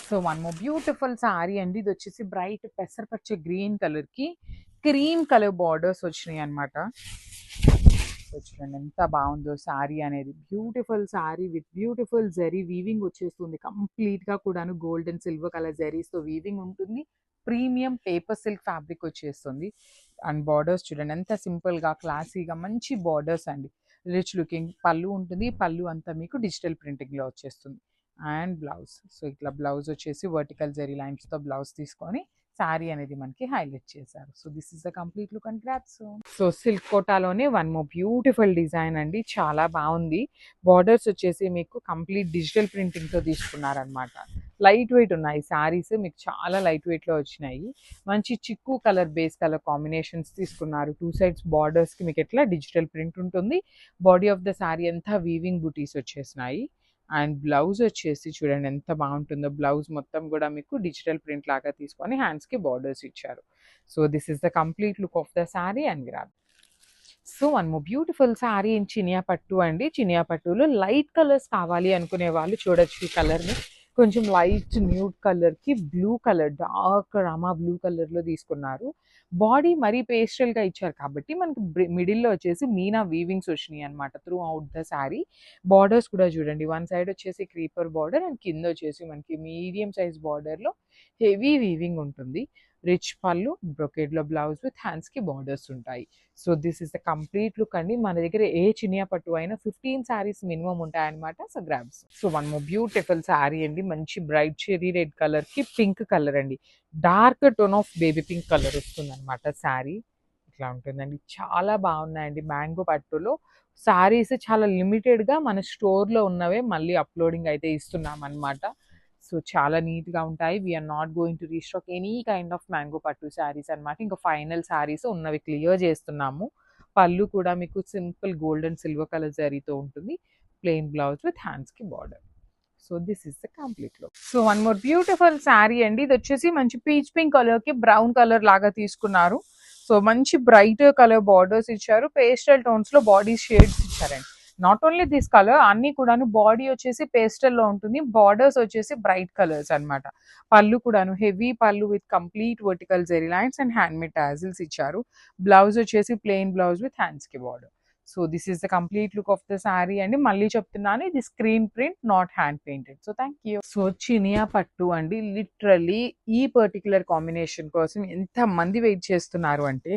So one more beautiful sorry అండి. ఇది వచ్చేసి బ్రైట్ పెసరపచ్చ గ్రీన్ కలర్ కి క్రీమ్ కలర్ బార్డర్స్ వచ్చినాయి అనమాట. సో చూడండి ఎంత బాగుందో సారీ అనేది. Beautiful sorry with beautiful zari weaving వచ్చేస్తుంది. కంప్లీట్ గా కూడాను gold and silver colour zaris తో వీవింగ్ ఉంటుంది. ప్రీమియం పేపర్ సిల్క్ ఫ్యాబ్రిక్ వచ్చేస్తుంది. అండ్ బార్డర్స్ చూడండి ఎంత సింపుల్ గా క్లాసీగా మంచి బార్డర్స్ అండి. రిచ్ లుకింగ్ పళ్ళు ఉంటుంది. పళ్ళు అంతా మీకు డిజిటల్ ప్రింటింగ్ లో వచ్చేస్తుంది. అండ్ బ్లౌజ్, సో ఇట్లా బ్లౌజ్ వచ్చేసి వర్టికల్ జరీ లైన్స్ తో బ్లౌజ్ తీసుకొని శారీ అనేది మనకి హైలైట్ చేశారు. So this is the complete look and grabs. So silk కోటాలోనే వన్ మోర్ బ్యూటిఫుల్ డిజైన్ అండి. చాలా బాగుంది. బార్డర్స్ వచ్చేసి మీకు కంప్లీట్ డిజిటల్ ప్రింటింగ్ తో తీసుకున్నారనమాట. లైట్ వెయిట్ ఉన్నాయి శారీస్, మీకు చాలా లైట్ వెయిట్ లో వచ్చినాయి. మంచి చిక్కు కలర్ బేస్ కలర్ కాంబినేషన్స్ తీసుకున్నారు. టూ సైడ్స్ బార్డర్స్ కి మీకు ఎట్లా డిజిటల్ ప్రింట్ ఉంటుంది. బాడీ ఆఫ్ ద శారీ అంతా వీవింగ్ బూటీస్ వచ్చేసినాయి. అండ్ బ్లౌజ్ వచ్చేసి చూడండి ఎంత బాగుంటుందో. బ్లౌజ్ మొత్తం కూడా మీకు డిజిటల్ ప్రింట్ లాగా తీసుకొని హ్యాండ్స్ కి బార్డర్స్ ఇచ్చారు. So this is the complete look of the sari and grab. So one more beautiful sari in Chiniya పట్టు అండి. చినియా పట్టులో లైట్ కలర్స్ కావాలి అనుకునే వాళ్ళు చూడొచ్చు. ఈ కలర్ ని కొంచెం లైట్ న్యూడ్ కలర్ కి blue colour, dark Rama blue colour లో తీసుకున్నారు. బాడీ మరీ పేస్టల్ గా ఇచ్చారు కాబట్టి మనకి మిడిల్ లో వచ్చేసి మీనా వీవింగ్స్ వచ్చినాయి అనమాట through out the sari. Borders కూడా చూడండి, వన్ సైడ్ వచ్చేసి క్రీపర్ బార్డర్ అండ్ కింద వచ్చేసి మనకి మీడియం సైజ్ బార్డర్ లో హెవీ వీవింగ్ ఉంటుంది. రిచ్ పళ్ళు, బ్రొకేడ్ లో బ్లౌజ్ విత్ హ్యాండ్స్ కి బార్డర్స్ ఉంటాయి. So this is the complete look అండి. మన దగ్గర ఏ చినియా పట్టు అయినా 15 శారీస్ మినిమం ఉంటాయన్నమాట. So grabs. So one more beautiful sari అండి. మంచి బ్రైట్ చెరీ రెడ్ కలర్ కి పింక్ కలర్ అండి. Dark tone of baby pink colour వస్తుంది అనమాట శారీ. ఇట్లా ఉంటుందండి. చాలా బాగున్నాయండి. మ్యాంగో పట్టులో శారీస్ చాలా లిమిటెడ్ గా మన స్టోర్ లో ఉన్నవే మళ్ళీ అప్లోడింగ్ అయితే ఇస్తున్నాం అనమాట. సో చాలా నీట్ గా ఉంటాయి. We are not going to restock any kind of mango pattu sarees అనమాట. ఇంకా ఫైనల్ శారీస్ ఉన్నవి క్లియర్ చేస్తున్నాము. పళ్ళు కూడా మీకు simple gold and silver colour జరీతో ఉంటుంది. ప్లెయిన్ బ్లౌజ్ విత్ హ్యాండ్స్ కి border. So this is the complete look. So one more beautiful sari అండి. ఇది వచ్చేసి మంచి పీచ్ పింక్ కలర్ కి బ్రౌన్ కలర్ లాగా తీసుకున్నారు. సో మంచి బ్రైట్ కలర్ బార్డర్స్ ఇచ్చారు. పేస్టల్ టోన్స్ లో బాడీ షేడ్స్ ఇచ్చారండి. నాట్ ఓన్లీ దిస్ కలర్, అన్ని కూడాను బాడీ వచ్చేసి పేస్టల్ లో ఉంటుంది. బార్డర్స్ వచ్చేసి బ్రైట్ కలర్స్ అన్నమాట. పళ్ళు కూడాను హెవీ పళ్ళు with complete vertical zari lines and hand made tassels ఇచ్చారు. బ్లౌజ్ వచ్చేసి ప్లెయిన్ బ్లౌజ్ విత్ హ్యాండ్స్ కి border. So this is the complete look of the saree అండి. మళ్ళీ చెప్తున్నాను, ఇది screen print, not hand painted. So thank you. So చినియా పట్టు అండి. లిటరల్లీ ఈ పర్టికులర్ కాంబినేషన్ కోసం ఎంత మంది వెయిట్ చేస్తున్నారు అంటే,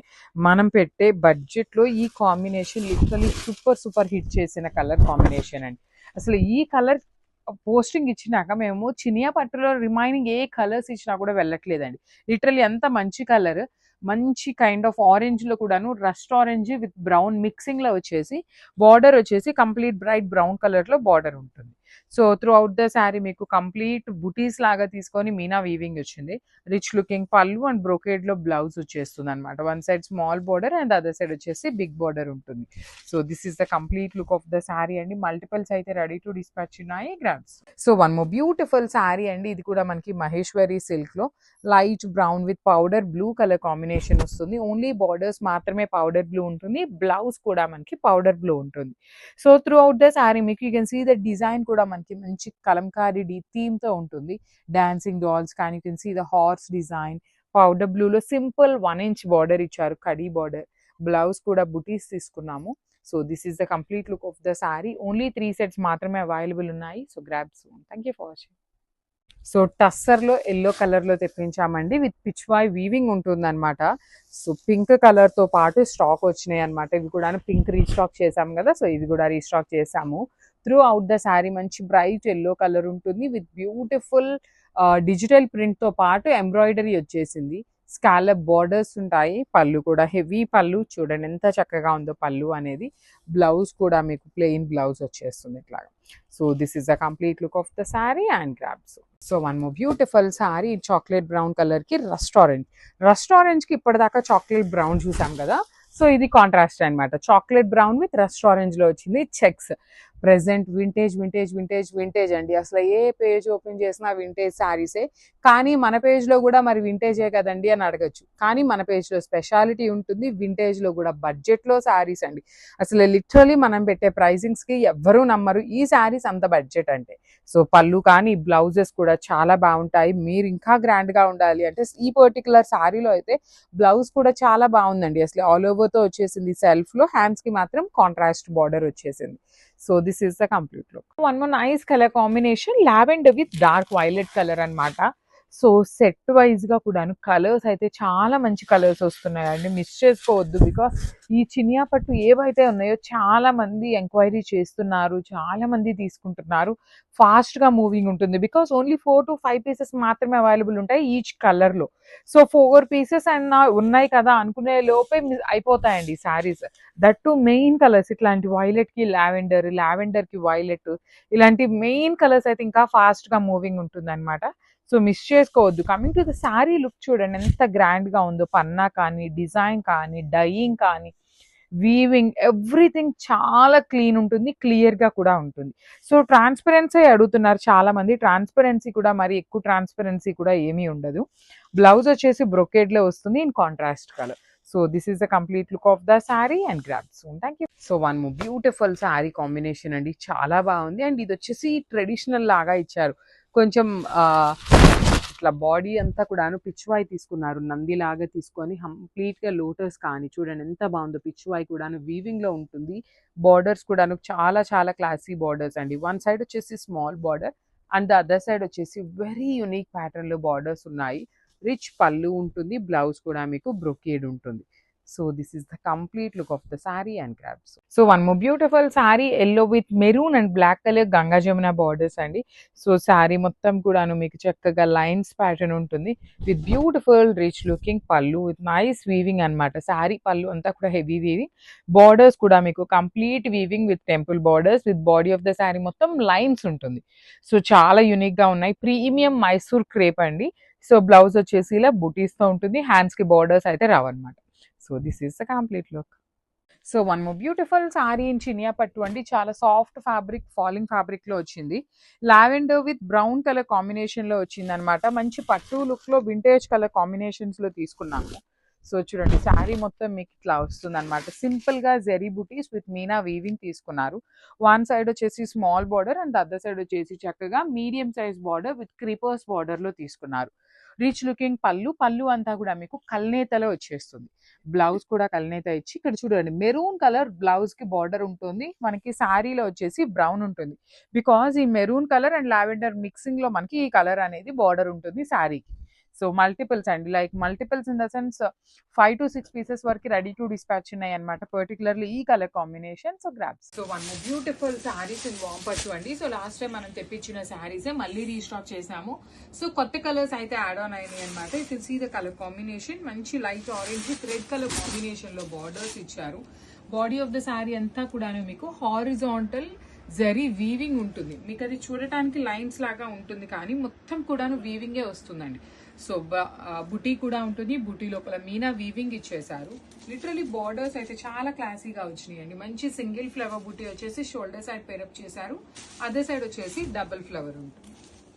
మనం పెట్టే బడ్జెట్ లో ఈ combination literally super super hit చేసిన కలర్ కాంబినేషన్ అండి. అసలు ఈ కలర్ పోస్టింగ్ ఇచ్చినాక మేము చినియా పట్టులో రిమైనింగ్ ఏ కలర్స్ ఇచ్చినా కూడా వెళ్ళట్లేదండి. లిటరల్లీ ఎంత మంచి కలర్. మంచి కైండ్ ఆఫ్ ఆరెంజ్ లో కూడాను rust orange with brown mixing లో వచ్చేసి బార్డర్ వచ్చేసి కంప్లీట్ బ్రైట్ బ్రౌన్ కలర్ లో బార్డర్ ఉంటుంది. So throughout the sari మీకు కంప్లీట్ బుటీస్ లాగా తీసుకొని మీనా వీవింగ్ వచ్చింది. రిచ్ లుకింగ్ పళ్ళు అండ్ బ్రోకేడ్ లో బ్లౌజ్ వచ్చేస్తుంది అనమాట. One side small border and other side వచ్చేసి బిగ్ బార్డర్ ఉంటుంది. So this is the complete look of the saree అండి. మల్టిపల్స్ అయితే రెడీ టు డిస్పాచ్ ఉన్నాయి. Grabs. So one more beautiful sari అండి. ఇది కూడా మనకి మహేశ్వరి సిల్క్ లో light brown with powder blue colour combination వస్తుంది. ఓన్లీ బార్డర్స్ మాత్రమే పౌడర్ బ్లూ ఉంటుంది. బ్లౌజ్ కూడా మనకి పౌడర్ బ్లూ ఉంటుంది. So throughout the sari మీకు you can see the design కూడా మనకి మంచి కలంకారీ థీమ్ తో ఉంటుంది. డాన్సింగ్ డాల్స్ కానీ you can see the horse design. Powder blue లో సింపుల్ 1 ఇంచ్ బార్డర్ ఇచ్చారు, కడీ బార్డర్. బ్లౌజ్ కూడా బుటీస్ తీసుకున్నాము. So this is the complete look of the sari. Only 3 sets మాత్రమే అవైలబుల్ ఉన్నాయి. So grab soon. Thank you for watching. So tussar లో yellow colour లో తెప్పించామండి. With Pichwai weaving ఉంటుంది అనమాట. సో పింక్ కలర్ తో పాటు స్టాక్ వచ్చినాయి అనమాట. ఇవి కూడా పింక్ రీస్టాక్ చేసాము కదా, సో ఇవి కూడా రీస్టాక్ చేసాము. త్రూ అవుట్ ద శారీ మంచి బ్రైట్ ఎల్లో కలర్ ఉంటుంది. విత్ బ్యూటిఫుల్ డిజిటల్ ప్రింట్ తో పాటు ఎంబ్రాయిడరీ వచ్చేసింది. స్కాలప్ బార్డర్స్ ఉంటాయి. పళ్ళు కూడా హెవీ పళ్ళు, చూడండి ఎంత చక్కగా ఉందో పళ్ళు అనేది. బ్లౌజ్ కూడా మీకు ప్లెయిన్ బ్లౌజ్ వచ్చేస్తుంది ఇట్లాగా. So this is the complete look of the sari and grabs. So one more beautiful sari. Chocolate brown colour కి రస్ట్ ఆరెంజ్ కి ఇప్పటిదాకా చాక్లెట్ బ్రౌన్ చూసాం కదా, సో ఇది కాంట్రాస్ట్ అనమాట. Chocolate brown with rust orange లో వచ్చింది. Checks present vintage vintage vintage vintage అండి. అసలు ఏ పేజ్ ఓపెన్ చేసినా వింటేజ్ శారీసే. కానీ మన పేజ్లో కూడా మరి వింటేజే కదండి అని అడగచ్చు. కానీ మన పేజ్లో స్పెషాలిటీ ఉంటుంది, వింటేజ్లో కూడా బడ్జెట్లో శారీస్ అండి. అసలు లిటరలీ మనం పెట్టే ప్రైజింగ్స్కి ఎవ్వరూ నమ్మరు ఈ శారీస్ అంత బడ్జెట్ అంటే. సో పళ్ళు కానీ బ్లౌజెస్ కూడా చాలా బాగుంటాయి. మీరు ఇంకా గ్రాండ్గా ఉండాలి అంటే ఈ పర్టికులర్ శారీలో అయితే బ్లౌజ్ కూడా చాలా బాగుందండి. అసలు ఆల్ ఓవర్తో వచ్చేసింది, సెల్ఫ్లో హ్యాండ్స్కి మాత్రం కాంట్రాస్ట్ బార్డర్ వచ్చేసింది. So this is the complete look. One more nice colour combination lavender with dark violet colour అన్నమాట. సో సెట్ వైజ్ గా కూడాను కలర్స్ అయితే చాలా మంచి కలర్స్ వస్తున్నాయండి, మిస్ చేసుకోవద్దు. బికాస్ ఈ చినియా పట్టు ఏవైతే ఉన్నాయో చాలా మంది ఎంక్వైరీ చేస్తున్నారు, చాలా మంది తీసుకుంటున్నారు. ఫాస్ట్ గా మూవింగ్ ఉంటుంది బికాస్ ఓన్లీ 4 to 5 పీసెస్ మాత్రమే అవైలబుల్ ఉంటాయి ఈచ్ కలర్ లో. సో 4 పీసెస్ అన్న ఉన్నాయి కదా అనుకునే లోపే అయిపోతాయండి saris. That to main colours ఇట్లాంటి వైలెట్ కి లావెండర్, లావెండర్ కి వైలెట్, ఇలాంటి మెయిన్ కలర్స్ అయితే ఇంకా ఫాస్ట్ గా మూవింగ్ ఉంటుంది అనమాట. సో మిస్ చేసుకోవద్దు. Coming to the sari look చూడండి ఎంత గ్రాండ్ గా ఉందో. పన్నా కానీ, డిజైన్ కానీ, డైయింగ్ కానీ, వీవింగ్ ఎవ్రీథింగ్ చాలా క్లీన్ ఉంటుంది, క్లియర్ గా కూడా ఉంటుంది. సో ట్రాన్స్పరెన్సీ అడుగుతున్నారు చాలా మంది. ట్రాన్స్పరెన్సీ కూడా మరి ఎక్కువ ట్రాన్స్పరెన్సీ కూడా ఏమీ ఉండదు. బ్లౌజ్ వచ్చేసి బ్రొకేడ్ లో వస్తుంది in contrast colour. So this is the complete look of the sari and grab soon. Thank you. So one more beautiful sari combination అండి, చాలా బాగుంది. అండ్ ఇది వచ్చేసి ట్రెడిషనల్ లాగా ఇచ్చారు. కొంచెం ఇట్లా బాడీ అంతా కూడాను పిచ్వాయ్ తీసుకున్నారు, నంది లాగా తీసుకొని కంప్లీట్ గా లోటస్ కానీ చూడండి ఎంత బాగుందో. పిచ్వాయ్ కూడాను వీవింగ్ లో ఉంటుంది. బార్డర్స్ కూడాను చాలా చాలా క్లాసీ బార్డర్స్ అండి. వన్ సైడ్ వచ్చేసి small border and the other side వచ్చేసి వెరీ యూనిక్ ప్యాటర్న్ లో బార్డర్స్ ఉన్నాయి. రిచ్ పళ్ళు ఉంటుంది, బ్లౌజ్ కూడా మీకు బ్రొకేడ్ ఉంటుంది. So this is the complete look of the sari and grabs. So one more beautiful saree yellow with maroon and black colour Ganga Jamuna borders అండి. So saree మొత్తం కూడాను మీకు చక్కగా లైన్స్ ప్యాటర్న్ ఉంటుంది విత్ బ్యూటిఫుల్ రిచ్ లుకింగ్ పళ్ళు with nice weaving అనమాట. శారీ పళ్ళు అంతా కూడా హెవీ వీవింగ్, బార్డర్స్ కూడా మీకు complete weaving with temple borders with body of the sari మొత్తం లైన్స్ ఉంటుంది. సో చాలా యూనిక్ గా ఉన్నాయి. ప్రీమియం మైసూర్ క్రేప్ అండి. సో బ్లౌజ్ వచ్చేసి ఇలా బుటీస్తో ఉంటుంది, హ్యాండ్స్ కి బార్డర్స్ అయితే రావన్నమాట. So this is the complete look. So one more beautiful sari in Chiniya పట్టు అండి. చాలా సాఫ్ట్ ఫ్యాబ్రిక్, ఫాలింగ్ ఫ్యాబ్రిక్ లో వచ్చింది. Lavender with brown colour combination లో వచ్చింది అనమాట. మంచి పట్టు లుక్ లో వింటేజ్ కలర్ కాంబినేషన్స్ లో తీసుకున్నాము. సో చూడండి శారీ మొత్తం మీకు ఇట్లా వస్తుంది అనమాట. సింపుల్ గా జెరీ బుటీస్ విత్ మీనా వీవింగ్ తీసుకున్నారు. వన్ సైడ్ వచ్చేసి small border and other side వచ్చేసి చక్కగా medium size border with creepers border లో తీసుకున్నారు. రిచ్ లుకింగ్ పళ్ళు, పళ్ళు అంతా కూడా మీకు కల్నేతలో వచ్చేస్తుంది. బ్లౌజ్ కూడా కల్నేత ఇచ్చి ఇక్కడ చూడండి మెరూన్ కలర్ బ్లౌజ్ కి బార్డర్ ఉంటుంది. మనకి శారీలో వచ్చేసి బ్రౌన్ ఉంటుంది. బికాజ్ ఈ maroon colour and lavender mixing లో మనకి ఈ కలర్ అనేది బార్డర్ ఉంటుంది శారీకి. సో మల్టిపుల్స్ అండి, like multiples in the sense 5 to 6 pieces వరకు రెడీ టు డిస్పాచ్ ఉన్నాయి అనమాట, పర్టికులర్లీ ఈ colour combination. So grabs. So one beautiful saris in వామ్ పట్టు అండి. సో లాస్ట్ టైం మనం తెప్పించిన శారీసే మళ్ళీ రీస్టాక్ చేసాము. సో కొత్త కలర్స్ అయితే యాడ్ ఆన్ అయినాయి అనమాట. You can see the colour combination. మంచి light orange with red colour combination లో బార్డర్స్ ఇచ్చారు. బాడీ ఆఫ్ ద శారీ అంతా కూడా మీకు హారిజాంటల్ జరీ వీవింగ్ ఉంటుంది. మీకు అది చూడటానికి లైన్స్ లాగా ఉంటుంది కానీ మొత్తం కూడాను వీవింగే వస్తుందండి. సో బుటీ కూడా ఉంటుంది, బుటీ లోపల మీనా వీవింగ్ ఇచ్చేసారు. లిటరలీ బార్డర్స్ అయితే చాలా క్లాసీగా వచ్చినాయి అండి. మంచి సింగిల్ ఫ్లవర్ బుటీ వచ్చేసి షోల్డర్ సైడ్ పేరప్ చేశారు, అదర్ సైడ్ వచ్చేసి డబుల్ ఫ్లవర్ ఉంటుంది.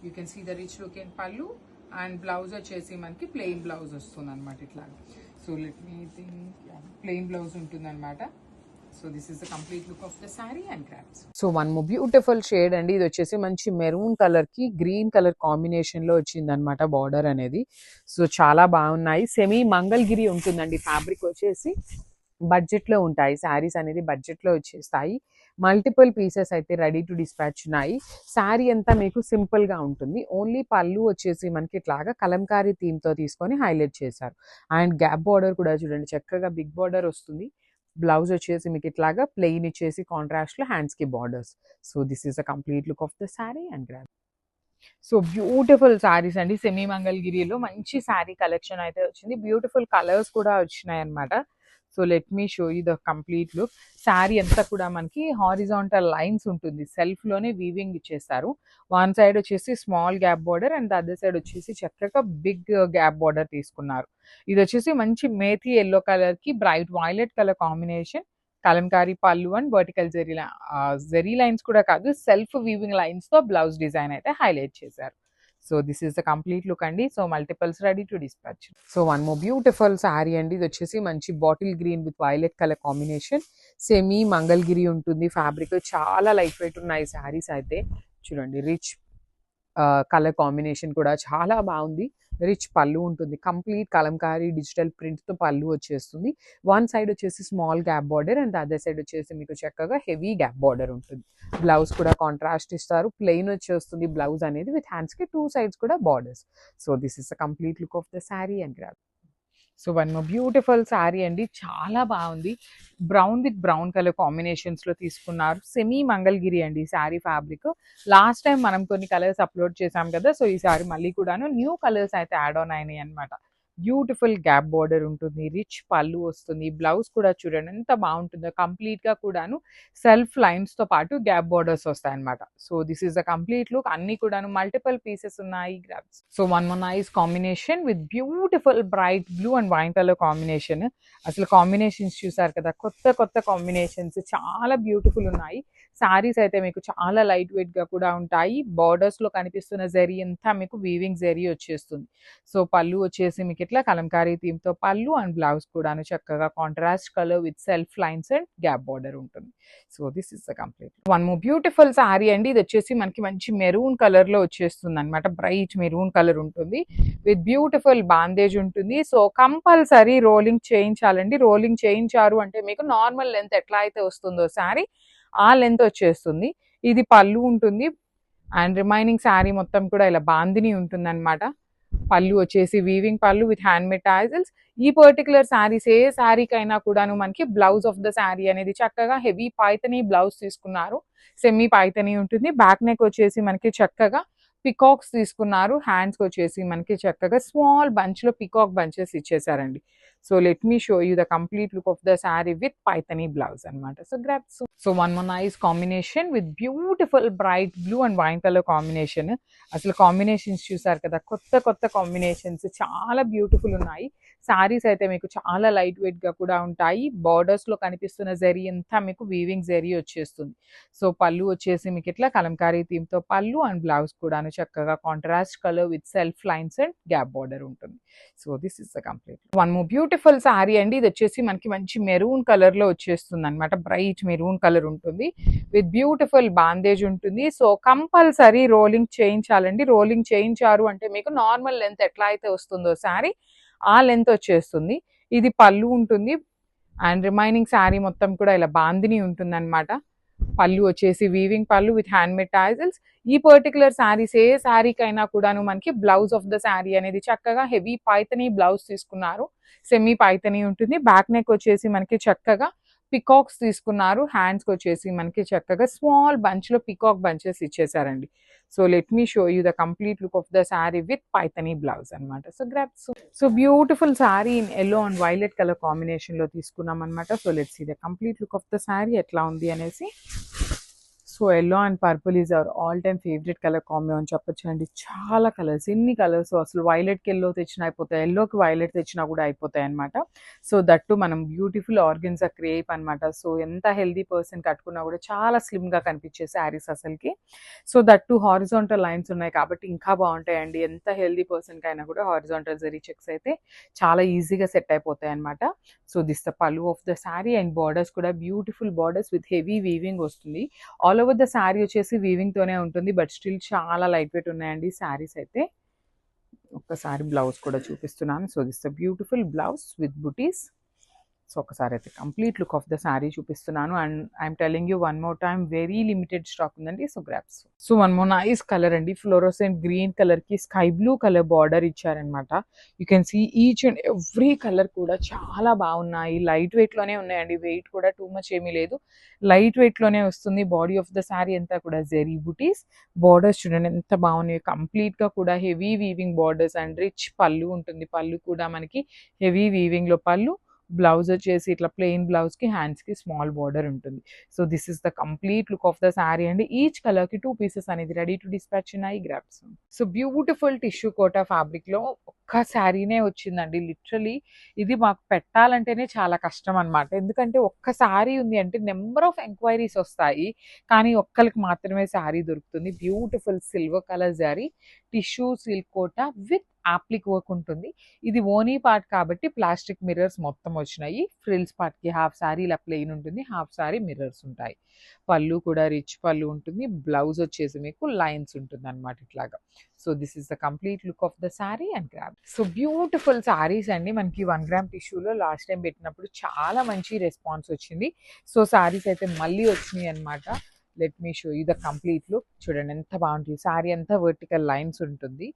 You can see the rich look in పళ్ళు అండ్ బ్లౌజ్ వచ్చేసి మనకి ప్లెయిన్ బ్లౌజ్ వస్తుంది అనమాట ఇట్లా. So let me think plain blouse ఉంటుంది అనమాట. So this is the complete look of the saree and crops. So one more beautiful shade అండి. ఇది వచ్చేసి మంచి మెరూన్ కలర్ కి గ్రీన్ కలర్ కాంబినేషన్ లో వచ్చింది అనమాట బార్డర్ అనేది. సో చాలా బాగున్నాయి. సెమీ మంగళగిరి ఉంటుందండి. ఫ్యాబ్రిక్ వచ్చేసి బడ్జెట్ లో ఉంటాయి శారీస్ అనేది, బడ్జెట్ లో వచ్చేస్తాయి. మల్టిపుల్ పీసెస్ అయితే రెడీ టు డిస్పాచ్ ఉన్నాయి. శారీ అంతా మీకు సింపుల్ గా ఉంటుంది. ఓన్లీ పళ్ళు వచ్చేసి మనకి ఇట్లాగా కలంకారీ థీమ్ తో తీసుకొని హైలైట్ చేశారు. అండ్ గ్యాప్ బార్డర్ కూడా చూడండి చక్కగా బిగ్ బార్డర్ వస్తుంది. బ్లౌజ్ వచ్చేసి మీకు ఇట్లాగా ప్లెయిన్ ఇచ్చేసి కాంట్రాస్ట్ లో హ్యాండ్స్ కి borders. So this is the complete look of the sari and grab. So beautiful saris అండి. సెమీ మంగళగిరిలో మంచి శారీ కలెక్షన్ అయితే వచ్చింది. బ్యూటిఫుల్ కలర్స్ కూడా వచ్చినాయి అనమాట. So let me show you the complete look. Sari అంతా కూడా మనకి హారిజాంటల్ లైన్స్ ఉంటుంది, సెల్ఫ్ లోనే వీవింగ్ ఇచ్చేస్తారు. వన్ సైడ్ వచ్చేసి small gap border and other side వచ్చేసి చక్కగా బిగ్ గ్యాప్ బార్డర్ తీసుకున్నారు. ఇది వచ్చేసి మంచి మేథీ ఎల్లో కలర్ కి bright violet colour combination Kalamkari పళ్ళు అండ్ వర్టికల్ జెరీ లైన్స్ కూడా కాదు, సెల్ఫ్ వీవింగ్ లైన్స్ తో బ్లౌజ్ డిజైన్ అయితే హైలైట్ చేశారు. So this is the complete look అండి. So multiples ready to dispatch. So one more beautiful sari అండి. ఇది వచ్చేసి మంచి bottle green with violet colour combination. Semi Mangalagiri ఉంటుంది ఫ్యాబ్రిక్. చాలా లైట్ వెయిట్ ఉన్నాయి శారీస్ అయితే. చూడండి రిచ్ కలర్ కాంబినేషన్ కూడా చాలా బాగుంది. రిచ్ పళ్ళు ఉంటుంది. కంప్లీట్ కలంకారీ డిజిటల్ ప్రింట్తో పళ్ళు వచ్చేస్తుంది. వన్ సైడ్ వచ్చేసి small gap border and other side వచ్చేసి మీకు చక్కగా హెవీ గ్యాప్ బార్డర్ ఉంటుంది. బ్లౌజ్ కూడా కాంట్రాస్ట్ ఇస్తారు. ప్లెయిన్ వచ్చేస్తుంది బ్లౌజ్ అనేది విత్ హ్యాండ్స్కి 2 sides కూడా borders. So this is the complete look of the sari and grab. So one more beautiful sari అండి. చాలా బాగుంది. బ్రౌన్ విత్ బ్రౌన్ కలర్ కాంబినేషన్స్లో తీసుకున్నారు. సెమీ మంగళగిరి అండి శారీ ఫ్యాబ్రిక్. లాస్ట్ టైం మనం కొన్ని కలర్స్ అప్లోడ్ చేసాం కదా, సో ఈ సారీ మళ్ళీ కూడాను న్యూ కలర్స్ అయితే యాడ్ ఆన్ అయినాయి అనమాట. బ్యూటిఫుల్ గ్యాప్ బార్డర్ ఉంటుంది. రిచ్ పళ్ళు వస్తుంది. బ్లౌజ్ కూడా చూడండి ఎంత బాగుంటుందో. కంప్లీట్గా కూడాను సెల్ఫ్ లైన్స్తో పాటు గ్యాప్ బార్డర్స్ వస్తాయి అనమాట. So this is the complete look. అన్ని కూడాను మల్టిపుల్ పీసెస్ ఉన్నాయి. Grabs. So one more nice combination with beautiful bright blue and wine colour combination. అసలు కాంబినేషన్స్ చూసారు కదా, కొత్త కొత్త కాంబినేషన్స్ చాలా బ్యూటిఫుల్ ఉన్నాయి. శారీస్ అయితే మీకు చాలా లైట్ వెయిట్ గా కూడా ఉంటాయి. బార్డర్స్ లో కనిపిస్తున్న జరీ అంతా మీకు వీవింగ్ జరీ వచ్చేస్తుంది. సో పళ్ళు వచ్చేసి మీకు ఇట్లా కలంకారీ థీమ్ తో పళ్ళు అండ్ బ్లౌజ్ కూడాను చక్కగా contrast colour with self lines and gap border ఉంటుంది. So this is the complete. One more beautiful sari అండి. ఇది వచ్చేసి మనకి మంచి మెరూన్ కలర్ లో వచ్చేస్తుంది అనమాట. బ్రైట్ మెరూన్ కలర్ ఉంటుంది విత్ బ్యూటిఫుల్ బాందేజ్ ఉంటుంది. సో కంపల్సరీ రోలింగ్ చేయించాలండి. రోలింగ్ చేయించారు అంటే మీకు నార్మల్ లెంత్ ఎట్లా అయితే వస్తుందో శారీ ఆ లెంత్ వచ్చేస్తుంది. ఇది పళ్ళు ఉంటుంది అండ్ రిమైనింగ్ శారీ మొత్తం కూడా ఇలా బాందిని ఉంటుంది అనమాట. పళ్ళు వచ్చేసి వీవింగ్ పళ్ళు విత్ హ్యాండ్ మేడ్ టాజిల్స్. ఈ పర్టికులర్ శారీస్ ఏ శారీకైనా కూడాను మనకి బ్లౌజ్ ఆఫ్ ద శారీ అనేది చక్కగా హెవీ పైతనీ బ్లౌజ్ తీసుకున్నారు. సెమీ పైతనీ ఉంటుంది. బ్యాక్ నెక్ వచ్చేసి మనకి చక్కగా పికాక్స్ తీసుకున్నారు. హ్యాండ్స్కి వచ్చేసి మనకి చక్కగా స్మాల్ బంచ్లో పికాక్ బంచెస్ ఇచ్చేసారండి. So let me show you the complete look of the sari with Paithani blouse అనమాట. So grab. So one more nice combination with beautiful bright blue and wine colour combination. అసలు combinations చూసారు కదా, కొత్త కొత్త combinations చాలా beautiful ఉన్నాయి. శారీస్ అయితే మీకు చాలా లైట్ వెయిట్ గా కూడా ఉంటాయి. బార్డర్స్ లో కనిపిస్తున్న జరీ అంతా మీకు వీవింగ్ జరీ వచ్చేస్తుంది. సో పళ్ళు వచ్చేసి మీకు ఇట్లా కలంకారీ థీమ్ తో పళ్ళు అండ్ బ్లౌజ్ కూడాను చక్కగా contrast colour with self lines and gap border ఉంటుంది. So this is the complete. One more beautiful sari అండి. ఇది వచ్చేసి మనకి మంచి మెరూన్ కలర్ లో వచ్చేస్తుంది అనమాట. బ్రైట్ మెరూన్ కలర్ ఉంటుంది విత్ బ్యూటిఫుల్ బాందేజ్ ఉంటుంది. సో కంపల్సరీ రోలింగ్ చేయించాలండి. రోలింగ్ చేయించారు అంటే మీకు నార్మల్ లెంత్ ఎట్లా అయితే వస్తుందో శారీ ఆ లెంత్ వచ్చేస్తుంది. ఇది పళ్ళు ఉంటుంది అండ్ రిమైనింగ్ శారీ మొత్తం కూడా ఇలా బాందిని ఉంటుంది అనమాట. పళ్ళు వచ్చేసి వీవింగ్ పళ్ళు విత్ హ్యాండ్ మేడ్ టాజిల్స్. ఈ పర్టికులర్ శారీస్ ఏ శారీకైనా కూడాను మనకి బ్లౌజ్ ఆఫ్ ద శారీ అనేది చక్కగా హెవీ పైతనీ బ్లౌజ్ తీసుకున్నారు. సెమీ పైతనీ ఉంటుంది. బ్యాక్ నెక్ వచ్చేసి మనకి చక్కగా పికాక్స్ తీసుకున్నారు. హ్యాండ్స్కి వచ్చేసి మనకి చక్కగా స్మాల్ బంచ్లో పికాక్ బంచెస్ ఇచ్చేసారండి. So let me show you the complete look of the sari with Paithani blouse అనమాట. So grab. So beautiful sari in yellow and violet colour combination లో తీసుకున్నాం అనమాట. So let's see the complete look of the sari ఎట్లా ఉంది అనేసి. So yellow and purple is our all time favourite colour combo అని చెప్పొచ్చు అండి. చాలా కలర్స్, ఎన్ని కలర్స్ అసలు. వైలెట్కి ఎల్లో తెచ్చినా అయిపోతాయి, ఎల్లోకి వైలెట్ తెచ్చినా కూడా అయిపోతాయి అనమాట. సో దట్టు మనం బ్యూటిఫుల్ ఆర్గన్జా క్రేప్ అనమాట. సో ఎంత హెల్దీ పర్సన్ కట్టుకున్నా కూడా చాలా స్లిమ్గా కనిపించే శారీస్ అసలుకి. సో దట్టు హారిజాంటల్ లైన్స్ ఉన్నాయి కాబట్టి ఇంకా బాగుంటాయండి. ఎంత హెల్దీ పర్సన్కి అయినా కూడా హారిజాంటల్ జరీ చెక్స్ అయితే చాలా ఈజీగా సెట్ అయిపోతాయి అనమాట. So this the pallu of the sari and borders కూడా beautiful borders with heavy weaving వస్తుంది. ఆల్ ఓవర్ ద శారీ వచ్చేసి వీవింగ్ తోనే ఉంటుంది బట్ స్టిల్ చాలా లైట్ వెయిట్ ఉన్నాయండి శారీస్ అయితే. ఒక్కసారి బ్లౌజ్ కూడా చూపిస్తున్నాను. So this the beautiful blouse with బుటీస్. సో ఒకసారి అయితే complete look of the sari చూపిస్తున్నాను. And I'm telling you one more time very limited stock ఉందండి. So grabs. So one more nice colour అండి. ఫ్లోరోసెంట్ గ్రీన్ కలర్ కి sky blue colour border ఇచ్చారనమాట. You can see each and every colour కూడా చాలా బాగున్నాయి. Light weight లోనే ఉన్నాయండి. Wait కూడా టూ మచ్ ఏమీ లేదు, లైట్ వెయిట్ లోనే వస్తుంది. బాడీ ఆఫ్ ద శారీ అంతా కూడా జెరీ బుటీస్. బార్డర్స్ చూడండి ఎంత బాగున్నాయి. కంప్లీట్ గా కూడా heavy weaving borders and rich పళ్ళు ఉంటుంది. పళ్ళు కూడా మనకి హెవీ వీవింగ్ లో పళ్ళు. బ్లౌజ్ వచ్చేసి ఇట్లా ప్లెయిన్ బ్లౌజ్ కి హ్యాండ్స్ కి స్మాల్ బార్డర్ ఉంటుంది. So this is the complete look of the saree అండి. ఈచ్ కలర్ కి 2 pieces అనేది రెడీ టు డిస్పాచ్ ఉన్నాయి. Grabs. So beautiful tissue Kota fabric లో ఒక్క శారీనే వచ్చిందండి. లిటరలీ ఇది మాకు పెట్టాలంటేనే చాలా కష్టం అనమాట. ఎందుకంటే ఒక్క శారీ ఉంది అంటే నెంబర్ ఆఫ్ ఎంక్వైరీస్ వస్తాయి. కానీ ఒక్కళ్ళకి మాత్రమే శారీ దొరుకుతుంది. Beautiful silver colour saree, tissue silk Kota with applique work ఉంటుంది. ఇది ఓనీ పార్ట్ కాబట్టి ప్లాస్టిక్ మిర్రర్స్ మొత్తం వచ్చినాయి. ఫ్రిల్స్ పార్ట్కి హాఫ్ శారీ ఇలా ప్లెయిన్ ఉంటుంది, హాఫ్ శారీ మిర్రర్స్ ఉంటాయి. పళ్ళు కూడా రిచ్ పళ్ళు ఉంటుంది. బ్లౌజ్ వచ్చేసి మీకు లైన్స్ ఉంటుంది అనమాట ఇట్లాగా. So this is the complete look of the sari and gram. So beautiful saris అండి. మనకి 1 గ్రామ్ టిష్యూలో లాస్ట్ టైం పెట్టినప్పుడు చాలా మంచి రెస్పాన్స్ వచ్చింది. సో శారీస్ అయితే మళ్ళీ వచ్చినాయి అనమాట. Let me show you the complete look. చూడండి ఎంత బాగుంటుంది. శారీ అంతా వర్టికల్ లైన్స్ ఉంటుంది.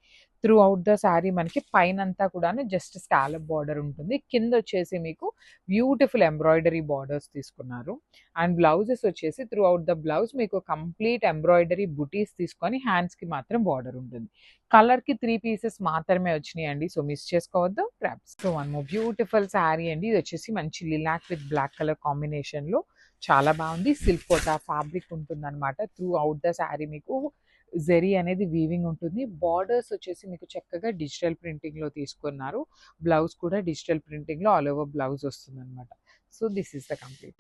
త్రూ అవుట్ ద శారీ మనకి పైన అంతా కూడాను జస్ట్ స్కాలప్ బార్డర్ ఉంటుంది. కింద వచ్చేసి మీకు బ్యూటిఫుల్ ఎంబ్రాయిడరీ బార్డర్స్ తీసుకున్నారు. అండ్ బ్లౌజెస్ వచ్చేసి త్రూ అవుట్ ద బ్లౌజ్ మీకు కంప్లీట్ ఎంబ్రాయిడరీ బుటీస్ తీసుకొని హ్యాండ్స్కి మాత్రం బార్డర్ ఉంటుంది. కలర్కి 3 పీసెస్ మాత్రమే వచ్చినాయి అండి. సో మిస్ చేసుకోవద్దు. Crops. So one more beautiful sari అండి. ఇది వచ్చేసి మంచి లిలాక్ విత్ బ్లాక్ కలర్ కాంబినేషన్లో చాలా బాగుంది. సిల్క్ కోటా ఫ్యాబ్రిక్ ఉంటుంది అనమాట. త్రూ అవుట్ ద శారీ మీకు జెరీ అనేది వీవింగ్ ఉంటుంది. బార్డర్స్ వచ్చేసి మీకు చక్కగా డిజిటల్ ప్రింటింగ్లో తీసుకున్నారు. బ్లౌజ్ కూడా డిజిటల్ ప్రింటింగ్లో ఆల్ ఓవర్ బ్లౌజ్ వస్తుంది అనమాట. So this is the complete.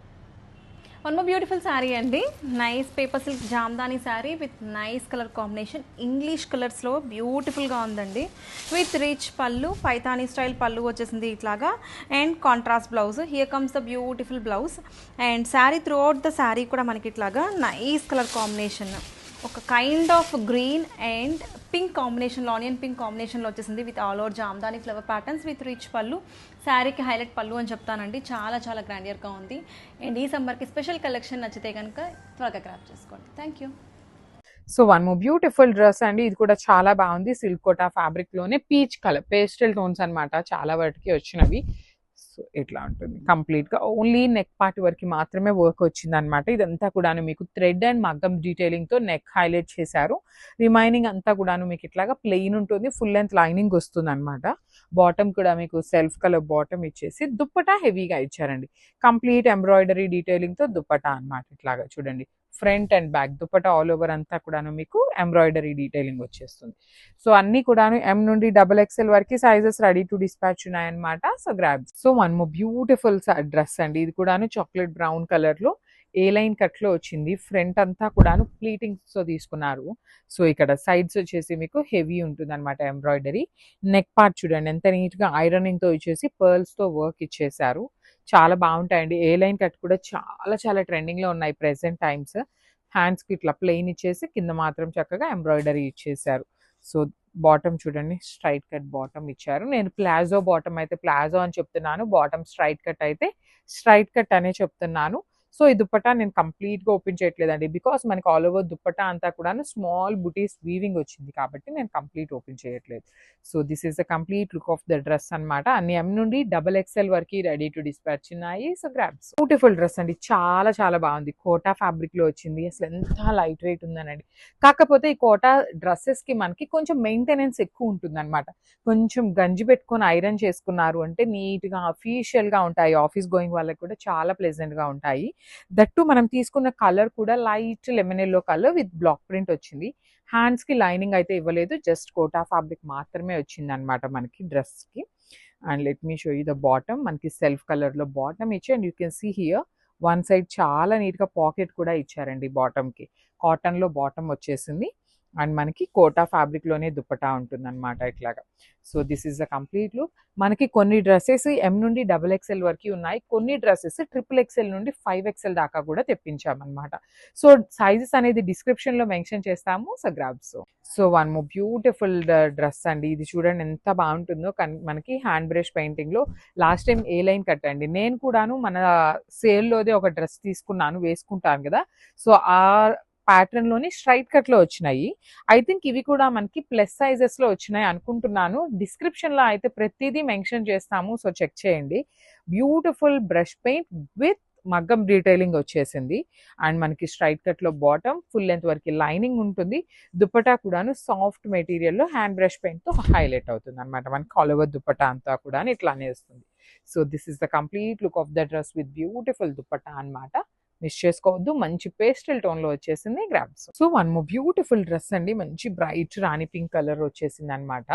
One more beautiful sari అండి. Nice paper silk Jamdani sari with nice colour combination. English కలర్స్లో బ్యూటిఫుల్గా ఉందండి. విత్ రిచ్ పళ్ళు, పైతానీ స్టైల్ పళ్ళు వచ్చేసింది ఇట్లాగా. And contrast blouse. Here comes the beautiful blouse. And sari through out the sari కూడా మనకి ఇట్లాగా నైస్ కలర్ కాంబినేషన్. ఒక kind of green and pink కాంబినేషన్లో, ఆనియన్ పింక్ కాంబినేషన్లో వచ్చేసింది. With all over Jamdani flower patterns with rich పళ్ళు. శారీకి హైలైట్ పళ్ళు అని చెప్తానండి. చాలా చాలా గ్రాండియర్గా ఉంది. అండ్ ఈ సమ్మర్కి స్పెషల్ కలెక్షన్ నచ్చితే కనుక త్వరగా గ్రాప్ చేసుకోండి. Thank you. So one more beautiful dress అండి. ఇది కూడా చాలా బాగుంది. సిల్క్ కోటా ఫ్యాబ్రిక్లోనే పీచ్ కలర్ పేస్టల్ టోన్స్ అనమాట. చాలా వాటికి వచ్చినవి. సో ఇట్లా ఉంటుంది కంప్లీట్గా. ఓన్లీ నెక్ పార్ట్ వరకు మాత్రమే వర్క్ వచ్చింది అనమాట. ఇదంతా కూడాను మీకు థ్రెడ్ అండ్ మగ్గం డీటెయిలింగ్తో నెక్ హైలైట్ చేశారు. రిమైనింగ్ అంతా కూడాను మీకు ఇట్లాగా ప్లెయిన్ ఉంటుంది. ఫుల్ లెంత్ లైనింగ్ వస్తుంది అనమాట. బాటమ్ కూడా మీకు సెల్ఫ్ కలర్ బాటమ్ ఇచ్చేసి దుప్పటా హెవీగా ఇచ్చారండి. కంప్లీట్ ఎంబ్రాయిడరీ డీటెయిలింగ్తో దుప్పటా అనమాట. ఇట్లాగా చూడండి front and back dupatta all over అంతా కూడాను మీకు ఎంబ్రాయిడరీ డీటెయిలింగ్ వచ్చేస్తుంది. సో అన్ని కూడాను M నుండి XXL వరకు సైజెస్ రెడీ టు డిస్పాచ్ ఉన్నాయన్నమాట. So grab. So one more beautiful dress అండి. ఇది కూడాను చాక్లెట్ బ్రౌన్ కలర్లో ఏ లైన్ కట్లో వచ్చింది. ఫ్రంట్ అంతా కూడాను ప్లీటింగ్స్తో తీసుకున్నారు. సో ఇక్కడ సైడ్స్ వచ్చేసి మీకు హెవీ ఉంటుంది అనమాట ఎంబ్రాయిడరీ. నెక్ పార్ట్ చూడండి ఎంత నీట్గా ఐరనింగ్తో ఇచ్చేసి పర్ల్స్తో వర్క్ ఇచ్చేసారు. చాలా బాగుంటాయండి. ఏ లైన్ కట్ కూడా చాలా చాలా ట్రెండింగ్లో ఉన్నాయి ప్రెసెంట్ టైమ్స్. హ్యాండ్స్కి ఇట్లా ప్లెయిన్ ఇచ్చేసి కింద మాత్రం చక్కగా ఎంబ్రాయిడరీ ఇచ్చేసారు. సో బాటమ్ చూడండి స్ట్రైట్ కట్ బాటమ్ ఇచ్చారు. నేను ప్లాజో బాటమ్ అయితే ప్లాజో అని చెప్తున్నాను. బాటమ్ స్ట్రైట్ కట్ అయితే స్ట్రైట్ కట్ అనే చెప్తున్నాను. సో ఈ దుప్పటా నేను కంప్లీట్గా ఓపెన్ చేయట్లేదండి. బికాస్ మనకి ఆల్ ఓవర్ దుప్పటా అంతా కూడా స్మాల్ బుటీస్ వీవింగ్ వచ్చింది కాబట్టి నేను కంప్లీట్ ఓపెన్ చేయట్లేదు. So this is the complete look of the dress అనమాట. అన్ని M నుండి XXL వరకు రెడీ టు డిస్పాచ్ ఉన్నాయి. So grabs. బ్యూటిఫుల్ డ్రెస్ అండి. చాలా చాలా బాగుంది. కోటా ఫ్యాబ్రిక్లో వచ్చింది. అసలు ఎంత లైట్ వెయిట్ ఉందనండి. కాకపోతే ఈ కోటా డ్రెస్సెస్కి మనకి కొంచెం మెయింటెనెన్స్ ఎక్కువ ఉంటుంది అనమాట. కొంచెం గంజి పెట్టుకొని ఐరన్ చేసుకున్నారు అంటే నీట్గా అఫీషియల్గా ఉంటాయి. ఆఫీస్ గోయింగ్ వాళ్ళకి కూడా చాలా ప్లెజెంట్గా ఉంటాయి. దట్టు మనం తీసుకున్న కలర్ కూడా light lemon yellow colour with black print వచ్చింది. హ్యాండ్స్కి లైనింగ్ అయితే ఇవ్వలేదు. జస్ట్ కోటా ఫ్యాబ్రిక్ మాత్రమే వచ్చింది అనమాట మనకి డ్రెస్కి. And let me show you the bottom. మనకి సెల్ఫ్ కలర్లో బాటమ్ ఇచ్చి and you can see here one side చాలా నీట్గా పాకెట్ కూడా ఇచ్చారండి బాటమ్కి. కాటన్లో బాటమ్ వచ్చేసింది. అండ్ మనకి కోటా ఫ్యాబ్రిక్లోనే దుప్పటా ఉంటుంది అనమాట ఇట్లాగా. So this is the complete look. మనకి కొన్ని డ్రెస్సెస్ M నుండి XXL వరకు ఉన్నాయి. కొన్ని డ్రెస్సెస్ XXL నుండి 5XL దాకా కూడా తెప్పించామన్నమాట. సో సైజెస్ అనేది డిస్క్రిప్షన్లో మెన్షన్ చేస్తాము. So grabs. So one more beautiful dress అండి. ఇది చూడండి ఎంత బాగుంటుందో. మనకి హ్యాండ్ బ్రష్ పెయింటింగ్లో లాస్ట్ టైం ఏ లైన్ కట్టండి. నేను కూడాను మన సేల్లోదే ఒక డ్రెస్ తీసుకున్నాను, వేసుకుంటాను కదా. సో ఆ ప్యాటర్న్లోని స్ట్రైట్ కట్లో వచ్చినాయి. ఐ థింక్ ఇవి కూడా మనకి ప్లస్ సైజెస్లో వచ్చినాయి అనుకుంటున్నాను. డిస్క్రిప్షన్లో అయితే ప్రతిదీ మెన్షన్ చేస్తాము. సో చెక్ చేయండి. బ్యూటిఫుల్ బ్రష్ పెయింట్ విత్ మగ్గం డీటెయిలింగ్ వచ్చేసింది. అండ్ మనకి స్ట్రైట్ కట్లో బాటమ్ ఫుల్ లెంత్ వరకు లైనింగ్ ఉంటుంది. దుప్పటా కూడాను సాఫ్ట్ మెటీరియల్లో హ్యాండ్ బ్రష్ పెయింట్తో హైలైట్ అవుతుంది అనమాట. మనకి ఆల్ ఓవర్ దుప్పటా అంతా కూడా ఇట్లానే వస్తుంది. So this is the complete look of the dress with beautiful dupatta అనమాట. మిస్ చేసుకోవద్దు. మంచి పేస్టల్ టోన్‌లో వచ్చేసింది grabs. So, one more beautiful dress అండి. మంచి బ్రైట్ రాణి పింక్ కలర్ వచ్చేసిందనమాట.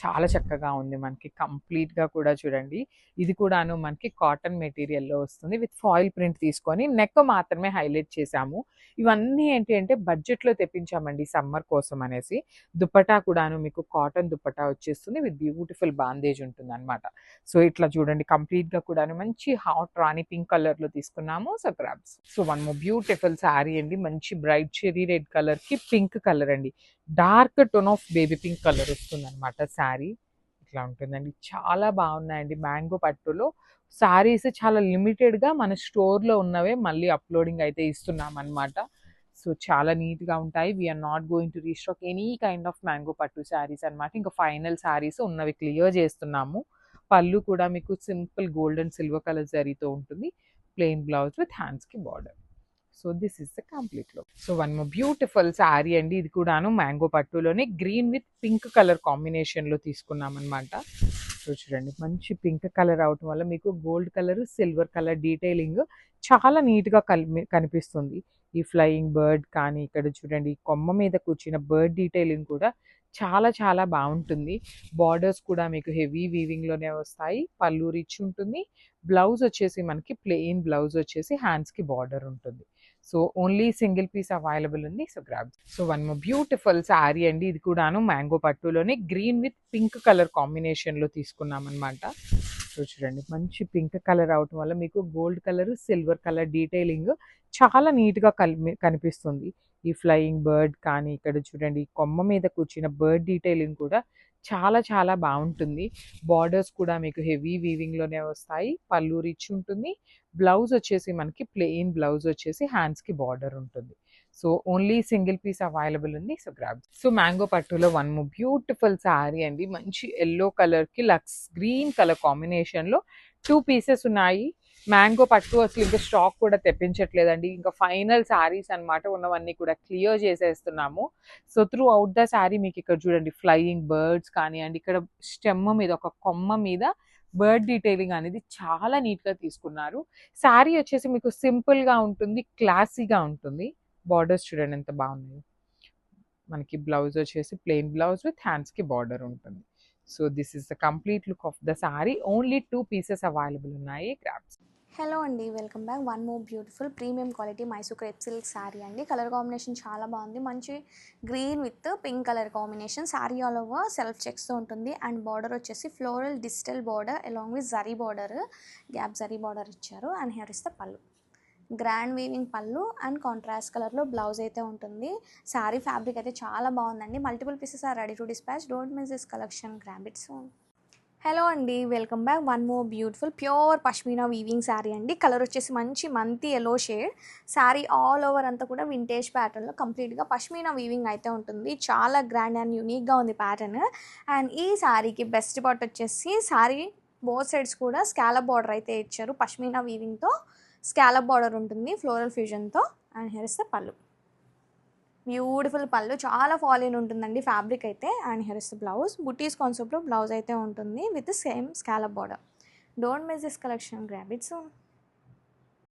చాలా చక్కగా ఉంది మనకి కంప్లీట్‌గా కూడా చూడండి. ఇది కూడాను మనకి కాటన్ మెటీరియల్‌లో వస్తుంది. విత్ ఫాయిల్ ప్రింట్ తీసుకొని నెక్ మాత్రమే హైలైట్ చేశాము. ఇవన్నీ ఏంటి అంటే బడ్జెట్‌లో తెప్పించామండి సమ్మర్ కోసం అనేసి. దుపట్టా కూడాను మీకు కాటన్ దుపట్టా వచ్చేస్తుంది. విత్ బ్యూటిఫుల్ బాందేజ్ ఉంటుందనమాట. సో, ఇట్లా చూడండి కంప్లీట్‌గా కూడాను మంచి హాట్ రాణి పింక్ కలర్‌లో తీసుకున్నాము. So, grabs. So, one more beautiful sari అండి. మంచి బ్రైట్ చెర్రీ రెడ్ కలర్‌కి పింక్ కలర్ అండి. Dark tone of baby pink colour వస్తుందనమాట శారీ. ఇట్లా ఉంటుందండి. చాలా బాగున్నాయండి. మ్యాంగో పట్టులో శారీస్ చాలా లిమిటెడ్‌గా మన స్టోర్‌లో ఉన్నవే మళ్ళీ అప్‌లోడింగ్ అయితే ఇస్తున్నామనమాట. సో, చాలా నీట్‌గా ఉంటాయి. We are not going to restock any kind of mango pattu sarees అనమాట. ఇంకా ఫైనల్ శారీస్ ఉన్నవి క్లియర్ చేస్తున్నాము. పళ్ళు కూడా మీకు simple gold and silver colour జరీతో ఉంటుంది. ప్లెయిన్ బ్లౌజ్ విత్ హ్యాండ్స్‌కి border. So, this is the complete look. So, one more beautiful sari అండి. ఇది కూడాను మ్యాంగో పట్టులోనే గ్రీన్ విత్ పింక్ కలర్ కాంబినేషన్‌లో తీసుకున్నామనమాట. సో, చూడండి మంచి పింక్ కలర్ అవటం వల్ల మీకు gold colour, silver colour detailing చాలా నీట్‌గా కనిపిస్తుంది. ఈ ఫ్లయింగ్ బర్డ్ కానీ ఇక్కడ చూడండి కొమ్మ మీద కూర్చున్న బర్డ్ డీటెయిలింగ్ కూడా చాలా చాలా బాగుంటుంది. బార్డర్స్ కూడా మీకు హెవీ వీవింగ్‌లోనే వస్తాయి. పళ్ళు రిచ్ ఉంటుంది. బ్లౌజ్ వచ్చేసి మనకి ప్లెయిన్ బ్లౌజ్ వచ్చేసి హ్యాండ్స్‌కి బార్డర్ ఉంటుంది. So, only single piece available ఉంది. So, grab. So, one more beautiful sari అండి. ఇది కూడాను మ్యాంగో పట్టులోనే గ్రీన్ విత్ పింక్ కలర్ కాంబినేషన్‌లో తీసుకున్నామనమాట. సో, చూడండి మంచి పింక్ కలర్ అవటం వల్ల మీకు gold colour, silver colour detailing చాలా నీట్‌గా కనిపిస్తుంది. ఈ ఫ్లయింగ్ బర్డ్ కానీ ఇక్కడ చూడండి కొమ్మ మీద కూర్చున్న బర్డ్ డీటెయిలింగ్ కూడా చాలా చాలా బాగుంటుంది. బార్డర్స్ కూడా మీకు హెవీ వీవింగ్‌లోనే వస్తాయి. పళ్ళు రిచ్ ఉంటుంది. బ్లౌజ్ వచ్చేసి మనకి ప్లెయిన్ బ్లౌజ్ వచ్చేసి హ్యాండ్స్‌కి బార్డర్ ఉంటుంది. So, only single piece available ఉంది. So, grab. సో, మ్యాంగో పట్టులో వన్ మోర్ బ్యూటిఫుల్ శారీ అండి. మంచి యెల్లో కలర్‌కి లక్స్ గ్రీన్ కలర్ కాంబినేషన్‌లో 2 పీసెస్ ఉన్నాయి. మ్యాంగో పట్టు అసలు ఇంకా స్టాక్ కూడా తెప్పించట్లేదండి. ఇంకా ఫైనల్ శారీస్ అనమాట. ఉన్నవన్నీ కూడా క్లియర్ చేసేస్తున్నాము. So, throughout the sari మీకు ఇక్కడ చూడండి ఫ్లయింగ్ బర్డ్స్ కానియండి, ఇక్కడ స్టెమ్ మీద ఒక కొమ్మ మీద బర్డ్ డీటెయిలింగ్ అనేది చాలా నీట్‌గా తీసుకున్నారు. శారీ వచ్చేసి మీకు సింపుల్‌గా ఉంటుంది. క్లాసీగా ఉంటుంది. బార్డర్స్ చూడండి ఎంత బాగున్నాయో. మనకి బ్లౌజ్ వచ్చేసి ప్లెయిన్ బ్లౌజ్ విత్ హ్యాండ్స్‌కి బార్డర్ ఉంటుంది. So, this is the complete look of the sari. Only 2 pieces available ఉన్నాయి. గ్రాబ్స్. హలో అండి, welcome back. One more beautiful premium quality Mysore crepe silk sari అండి. కలర్ కాంబినేషన్ చాలా బాగుంది. మంచి green with pink colour combination. Sari all over self చెక్స్తో ఉంటుంది. And border వచ్చేసి floral digital border along with zari border, gap zari border ఇచ్చారు. And here is the pallu. Grand weaving pallu and contrast కలర్లో blouse అయితే ఉంటుంది. శారీ ఫ్యాబ్రిక్ అయితే చాలా బాగుందండి. Multiple pieces are ready to dispatch. Don't miss this collection. Grab it soon. Hello అండి, welcome back. One more beautiful pure pashmina weaving sari అండి. Colour వచ్చేసి మంచి మంతి yellow shade. Sari all over అంతా కూడా వింటేజ్ ప్యాటర్న్లో కంప్లీట్గా పష్మీనా వీవింగ్ అయితే ఉంటుంది. చాలా గ్రాండ్ అండ్ యూనిక్గా ఉంది ప్యాటర్న్. అండ్ ఈ శారీకి బెస్ట్ పార్ట్ వచ్చేసి శారీ బోత్ సైడ్స్ కూడా స్కాలప్ బార్డర్ అయితే ఇచ్చారు. పష్మీనా వీవింగ్తో స్కాలప్ బార్డర్ ఉంటుంది ఫ్లోరల్ ఫ్యూజన్తో. And here is the pallu. Beautiful pallu, చాలా ఫాలిన్ ఉంటుందండి ఫ్యాబ్రిక్ అయితే. And here is the blouse. బుటీస్ కాన్సెప్ట్లో బ్లౌజ్ అయితే ఉంటుంది with same scallop border. Don't miss this collection. Grab it soon.